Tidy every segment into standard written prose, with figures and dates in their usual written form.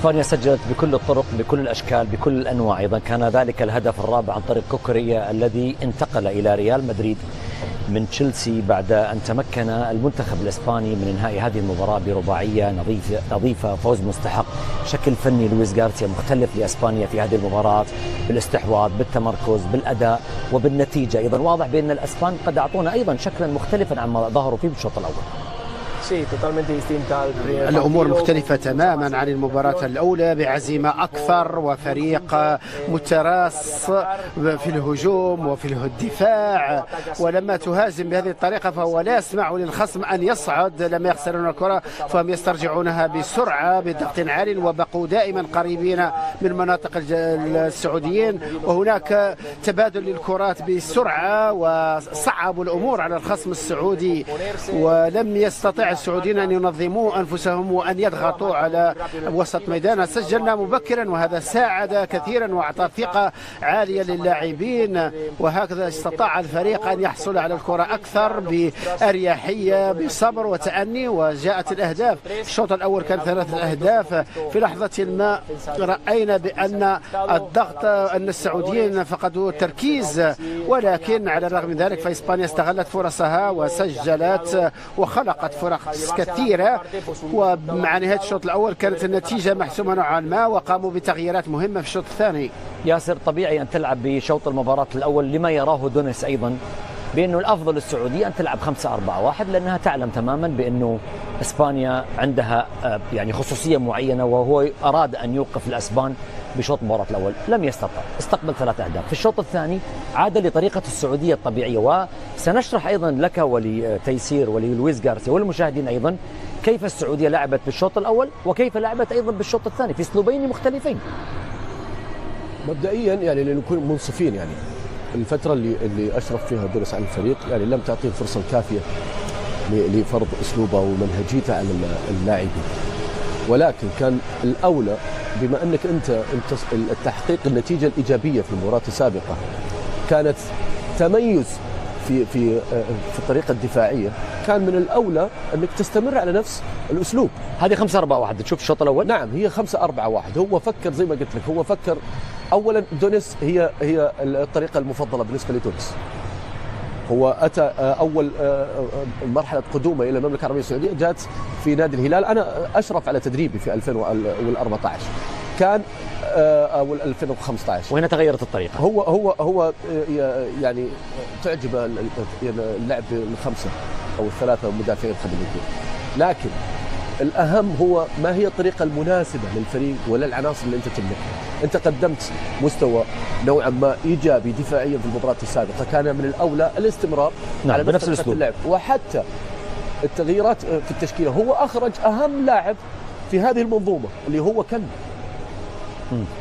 اسبانيا سجلت بكل الطرق بكل الاشكال بكل الانواع، ايضا كان ذلك الهدف الرابع عن طريق كوكوريا الذي انتقل الى ريال مدريد من تشيلسي بعد ان تمكن المنتخب الاسباني من انهاء هذه المباراه برباعيه نظيفه، فوز مستحق. شكل فني لويس غارسيا مختلف لاسبانيا في هذه المباراه، بالاستحواذ، بالتمركز، بالاداء وبالنتيجه. ايضا واضح بان الاسبان قد اعطونا ايضا شكلا مختلفا عما ظهروا فيه بالشوط الاول. الأمور مختلفة تماما عن المباراة الأولى، بعزيمة أكثر وفريق متراص في الهجوم وفي الدفاع. ولما تهاجم بهذه الطريقة فهو لا يسمح للخصم أن يصعد. لما يخسرون الكرة فهم يسترجعونها بسرعة بضغط عال، وبقوا دائما قريبين من مناطق السعوديين، وهناك تبادل للكرات بسرعة وصعبوا الأمور على الخصم السعودي، ولم يستطع السعوديين أن ينظموا أنفسهم وأن يضغطوا على وسط ميدان. سجلنا مبكرا وهذا ساعد كثيرا وأعطى ثقة عالية للاعبين، وهكذا استطاع الفريق أن يحصل على الكرة أكثر بأريحية بصبر وتأني، وجاءت الأهداف. الشوط الأول كان 3 أهداف. في لحظة ما رأينا بأن الضغط أن السعوديين فقدوا التركيز، ولكن على الرغم من ذلك فإسبانيا استغلت فرصها وسجلت وخلقت فرص كثيرة. ومع نهاية الشوط الأول كانت النتيجة محسومة نوعا ما، وقاموا بتغييرات مهمة في الشوط الثاني. ياسر، طبيعي أن تلعب بشوط المباراة الأول لما يراه دونيس أيضا بأنه الأفضل للسعودية أن تلعب 5-4-1، لأنها تعلم تماما بأنه إسبانيا عندها يعني خصوصية معينة، وهو أراد أن يوقف الأسبان بشوط المباراة الأول، لم يستطع، استقبل 3 أهداف. في الشوط الثاني عاد لطريقة السعودية الطبيعية، وسنشرح أيضا لك ولتيسير وللويس غارسيا وللمشاهدين أيضا كيف السعودية لعبت بالشوط الأول وكيف لعبت أيضا بالشوط الثاني في أسلوبين مختلفين. مبدئيا يعني لنكون منصفين، يعني الفترة اللي أشرف فيها دونيس على الفريق يعني لم تعطيه الفرصة الكافية لفرض أسلوبه ومنهجيته على اللاعبين، ولكن كان الأولى بما أنك أنت التحقيق النتيجة الإيجابية في المباراة السابقة كانت تميز في الطريقة الدفاعية، كان من الأولى أنك تستمر على نفس الأسلوب. هذه 5-4-1 تشوف الشوط الأول؟ نعم، هي 5-4-1. هو فكر زي ما قلت لك، هو فكر أولا دونيس هي الطريقة المفضلة بالنسبة لدونيس. هو أتى أول مرحلة قدومه إلى المملكة العربية السعودية جاءت في نادي الهلال. أنا أشرف على تدريبي في 2014 كان أو 2015، وهنا تغيرت الطريقة. هو يعني تعجب اللعب بالخمسة أو الثلاثة مدافعين خلينا نقول، لكن الأهم هو ما هي الطريقة المناسبة للفريق ولا العناصر اللي أنت تملكها. أنت قدمت مستوى نوعا ما إيجابي دفاعيا في المباراة السابقة، كان من الأولى الاستمرار على بنفس الأسلوب اللعب، وحتى التغييرات في التشكيلة. هو أخرج أهم لاعب في هذه المنظومة اللي هو كلب.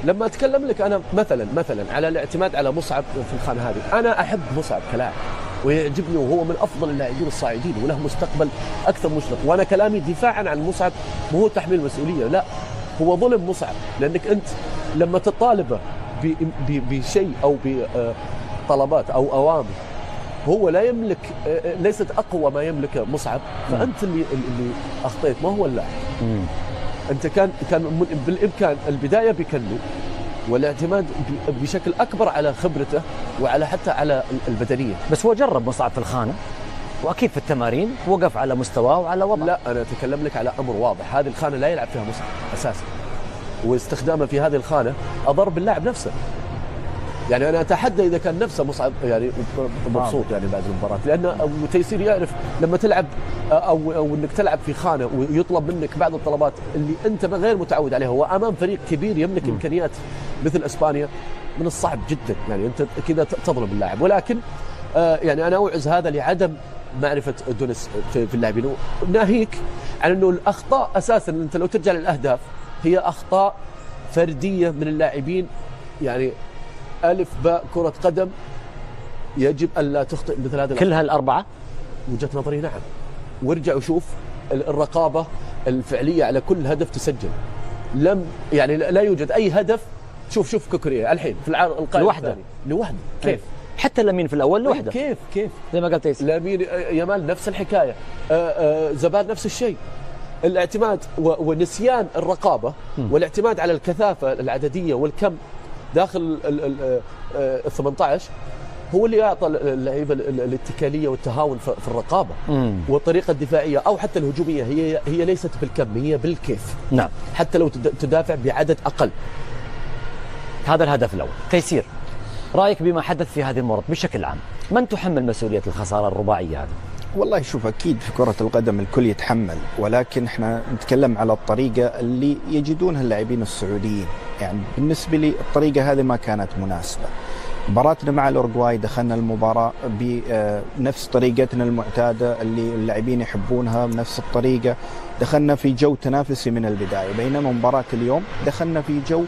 لما أتكلم لك أنا مثلا على الاعتماد على مصعب في الخانة هذه، أنا أحب مصعب كلاعب ويعجبني، وهو من أفضل اللاعبين الصاعدين وله مستقبل أكثر مشرق. وأنا كلامي دفاعا عن مصعب مو هو تحميل مسؤولية، لا، هو ظلم مصعب، لأنك أنت لما تطالبه بشيء أو بطلبات أو أوامر هو لا يملك، ليست أقوى ما يملكه مصعب، فأنت اللي أخطيت، ما هو اللاعب. أنت كان بالإمكان البداية بكلو والاعتماد بشكل أكبر على خبرته وعلى حتى على البدنية. بس هو جرب مصعب في الخانة، وأكيد في التمارين وقف على مستواه وعلى وضعه. لا، أنا أتكلم لك على أمر واضح، هذه الخانة لا يلعب فيها مصعب أساسا، واستخدامه في هذه الخانة أضر باللاعب نفسه. يعني أنا أتحدى إذا كان نفسه مصعب يعني مبسوط يعني بعد المباراة، لأن تيسير يعرف لما تلعب أو إنك تلعب في خانة ويطلب منك بعض الطلبات اللي أنت غير متعود عليها، وأمام فريق كبير يملك إمكانيات مثل إسبانيا، من الصعب جدا يعني أنت كذا تظلم اللاعب. ولكن يعني أنا أوعز هذا لعدم معرفة دونيس في اللاعبين، ناهيك عن أنه الأخطاء أساسا أنت لو ترجع للأهداف هي أخطاء فردية من اللاعبين. يعني ألف باء كرة قدم يجب أن لا تخطئ مثل هذا كلها الأربعة. وجهة نظري نعم، وارجع وشوف الرقابة الفعلية على كل هدف تسجل. يعني لا يوجد أي هدف. شوف كوكوريا الحين في القائمة لوحده كيف؟ حتى لامين في الأول لوحده. كيف زي ما قلت لامين يامال نفس الحكاية، زبال نفس الشيء. الاعتماد ونسيان الرقابة والاعتماد على الكثافة العددية والكم داخل ال 18 هو اللي يعطى اللعيبة الاتكالية والتهاون في الرقابة والطريقة الدفاعية أو حتى الهجومية. هي ليست بالكم، هي بالكيف. نعم. حتى لو تدافع بعدد أقل. هذا الهدف الأول. تيسير، رأيك بما حدث في هذه المباراة بشكل عام، من تحمل مسؤولية الخسارة الرباعية هذه؟ والله شوف، أكيد في كرة القدم الكل يتحمل، ولكن احنا نتكلم على الطريقة اللي يجدونها اللاعبين السعوديين. يعني بالنسبة لي الطريقة هذه ما كانت مناسبة. مباراتنا مع الأورجواي دخلنا المباراة بنفس طريقتنا المعتادة اللي اللاعبين يحبونها، بنفس الطريقة دخلنا في جو تنافسي من البداية، بينما مباراة اليوم دخلنا في جو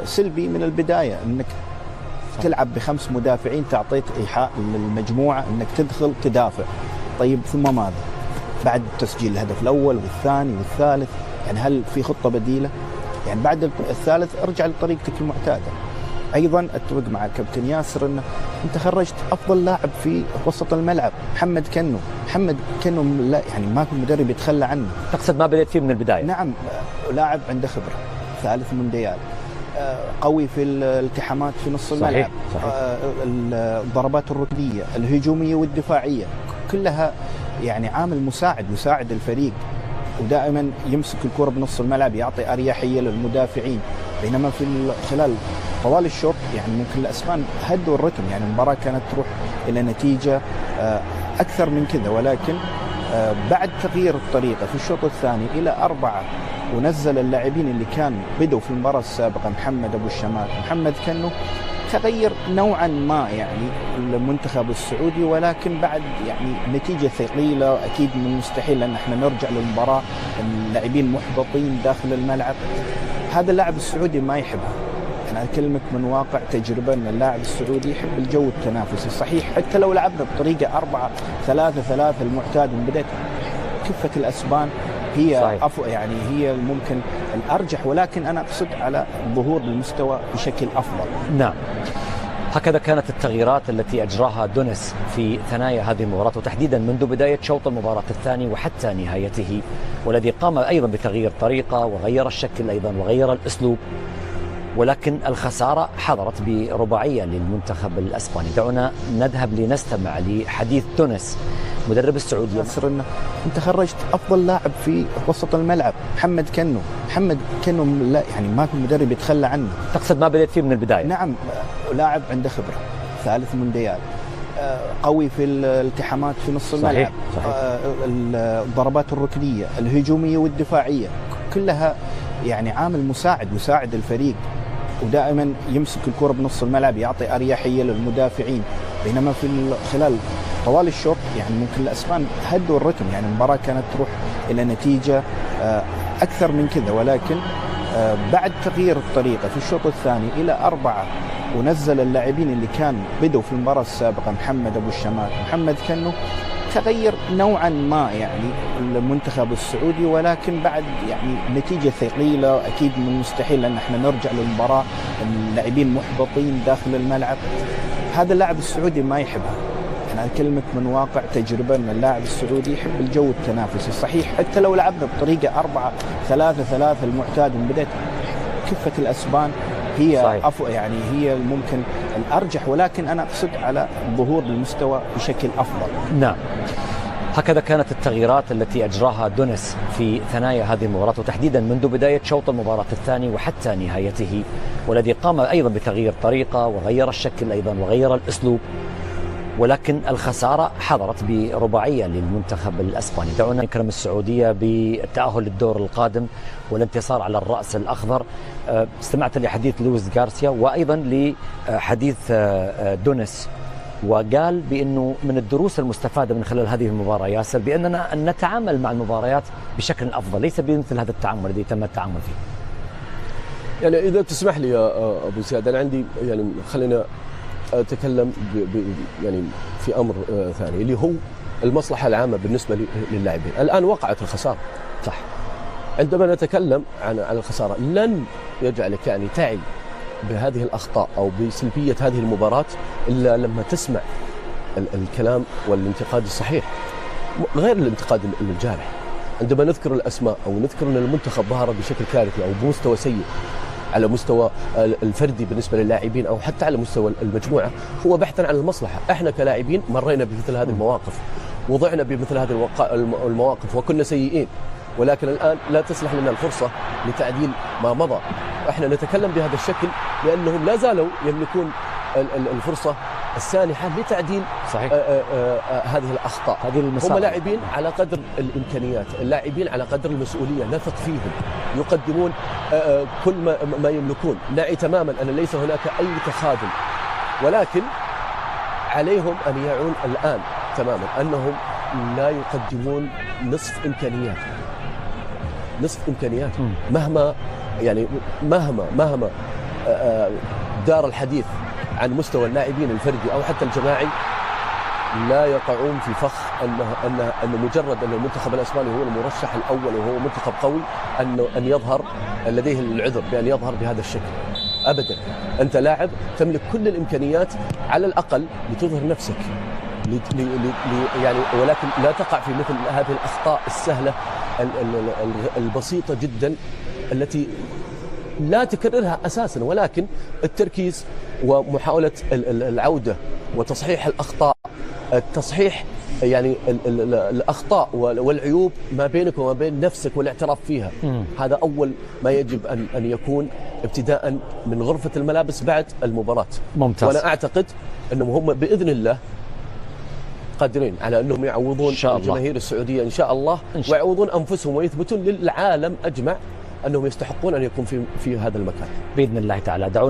سلبي من البداية، انك تلعب ب5 مدافعين، تعطيت إيحاء للمجموعة انك تدخل تدافع. طيب ثم ماذا؟ بعد تسجيل الهدف الأول والثاني والثالث، يعني هل في خطة بديلة؟ يعني بعد الثالث ارجع لطريقتك المعتادة. ايضا اتفق مع الكابتن ياسر انه انت خرجت افضل لاعب في وسط الملعب، محمد كنو لا يعني ما في مدرب يتخلى عنه. تقصد ما بدأت فيه من البداية؟ نعم، لاعب عنده خبرة، ثالث مونديال، قوي في الالتحامات في نص الملعب. صحيح. الضربات الركنية الهجومية والدفاعية كلها يعني عامل مساعد يساعد الفريق، ودائما يمسك الكرة بنص الملعب، يعطي أريحية للمدافعين. بينما في خلال طوال الشوط يعني ممكن الأسبان هدوا الرتم، يعني المباراة كانت تروح إلى نتيجة أكثر من كذا، ولكن بعد تغيير الطريقة في الشوط الثاني إلى 4 ونزل اللاعبين اللي كان بدوا في المباراة السابقة، محمد أبو الشمات، محمد كنو، تغير نوعا ما يعني المنتخب السعودي، ولكن بعد يعني نتيجة ثقيلة أكيد من المستحيل أن احنا نرجع للمباراة اللاعبين محبطين داخل الملعب. هذا اللاعب السعودي ما يحبها. أنا أكلمك من واقع تجربة أن اللاعب السعودي يحب الجو التنافسي. صحيح حتى لو لعبنا بطريقة 4-3-3 المعتاد من بداية، كفة الأسبان هي يعني هي ممكن الأرجح، ولكن أنا أقصد على الظهور بالمستوى بشكل أفضل. نعم. هكذا كانت التغييرات التي أجراها دونيس في ثنايا هذه المباراة، وتحديدا منذ بداية شوط المباراة الثاني وحتى نهايته، والذي قام أيضا بتغيير طريقة وغير الشكل أيضا وغير الأسلوب، ولكن الخسارة حضرت برباعية للمنتخب الأسباني. دعونا نذهب لنستمع لحديث دونيس مدرب السعودية. ياسر انه انت خرجت افضل لاعب في وسط الملعب، محمد كنو لا يعني ما في مدرب يتخلى عنه. تقصد ما بدأت فيه من البداية؟ نعم، لاعب عنده خبرة، ثالث مونديال، قوي في الالتحامات في نص الملعب. صحيح. الضربات الركنية الهجومية والدفاعية كلها يعني عامل مساعد يساعد الفريق، ودائما يمسك الكرة بنص الملعب، يعطي أريحية للمدافعين. بينما في خلال طوال الشوط يعني ممكن الأسبان هدوا الرتم، يعني المباراة كانت تروح إلى نتيجة أكثر من كذا، ولكن بعد تغيير الطريقة في الشوط الثاني إلى 4 ونزل اللاعبين اللي كان بدوا في المباراة السابقة، محمد أبو الشمات، محمد كنو، تغير نوعا ما يعني المنتخب السعودي، ولكن بعد يعني نتيجة ثقيلة أكيد من المستحيل أن احنا نرجع للمباراة اللاعبين محبطين داخل الملعب. هذا اللاعب السعودي ما يحبها. أنا أكلمك من واقع تجربة أن اللاعب السعودي يحب الجو التنافسي. صحيح حتى لو لعبنا بطريقة 4-3-3 المعتاد من بداية، كفة الأسبان هي يعني هي ممكن الأرجح، ولكن أنا أقصد على الظهور بالمستوى بشكل أفضل. نعم. هكذا كانت التغييرات التي أجراها دونيس في ثنايا هذه المباراة، وتحديدا منذ بداية شوط المباراة الثاني وحتى نهايته، والذي قام أيضا بتغيير طريقة وغير الشكل أيضا وغير الأسلوب، ولكن الخسارة حضرت برباعية للمنتخب الأسباني. دعونا نكرم السعودية بالتأهل للدور القادم والانتصار على الرأس الأخضر. استمعت لحديث لويس غارسيا وأيضا لحديث دونيس، وقال بأنه من الدروس المستفادة من خلال هذه المباراة ياسر بأننا أن نتعامل مع المباريات بشكل أفضل، ليس بمثل هذا التعامل الذي تم التعامل فيه. يعني إذا تسمح لي يا أبو زياد، أنا عندي يعني خلينا أتكلم يعني في أمر ثاني اللي هو المصلحة العامة بالنسبة للاعبين. الآن وقعت الخسارة، صح. عندما نتكلم عن الخسارة لن يجعلك يعني تعي بهذه الأخطاء أو بسلبية هذه المباراة إلا لما تسمع الكلام والانتقاد الصحيح غير الانتقاد الجارح. عندما نذكر الاسماء او نذكر ان المنتخب ظهر بشكل كارثي او بمستوى سيء على مستوى الفردي بالنسبه للاعبين او حتى على مستوى المجموعه، هو بحثا عن المصلحه. احنا كلاعبين مرينا بمثل هذه المواقف، وضعنا بمثل هذه المواقف وكنا سيئين، ولكن الان لا تسنح لنا الفرصه لتعديل ما مضى. احنا نتكلم بهذا الشكل لانهم لا زالوا يملكون الفرصه السانحه لتعديل صحيح. هذه الاخطاء. هذه المساحة. هم لاعبين على قدر الامكانيات، اللاعبين على قدر المسؤوليه، نثق فيهم، يقدمون كل ما يملكون. نعي تماما ان ليس هناك اي تخاذل، ولكن عليهم ان يعون الان تماما انهم لا يقدمون نصف امكانياتهم. مهما دار الحديث عن مستوى اللاعبين الفردي او حتى الجماعي، لا يقعون في فخ ان مجرد ان المنتخب الاسباني هو المرشح الاول وهو منتخب قوي ان يظهر لديه العذر بان يظهر بهذا الشكل. ابدا، انت لاعب تملك كل الامكانيات على الاقل لتظهر نفسك، يعني ولكن لا تقع في مثل هذه الاخطاء السهله البسيطه جدا التي لا تكررها اساسا، ولكن التركيز ومحاوله العوده وتصحيح الاخطاء، التصحيح يعني الاخطاء والعيوب ما بينك وما بين نفسك والاعتراف فيها. هذا اول ما يجب ان يكون ابتداء من غرفه الملابس بعد المباراه. ممتاز. وانا اعتقد انهم هم باذن الله قادرين على انهم يعوضون الجماهير السعوديه ان شاء الله، ويعوضون انفسهم ويثبتون للعالم اجمع انهم يستحقون ان يكون في هذا المكان باذن الله تعالى. دعونا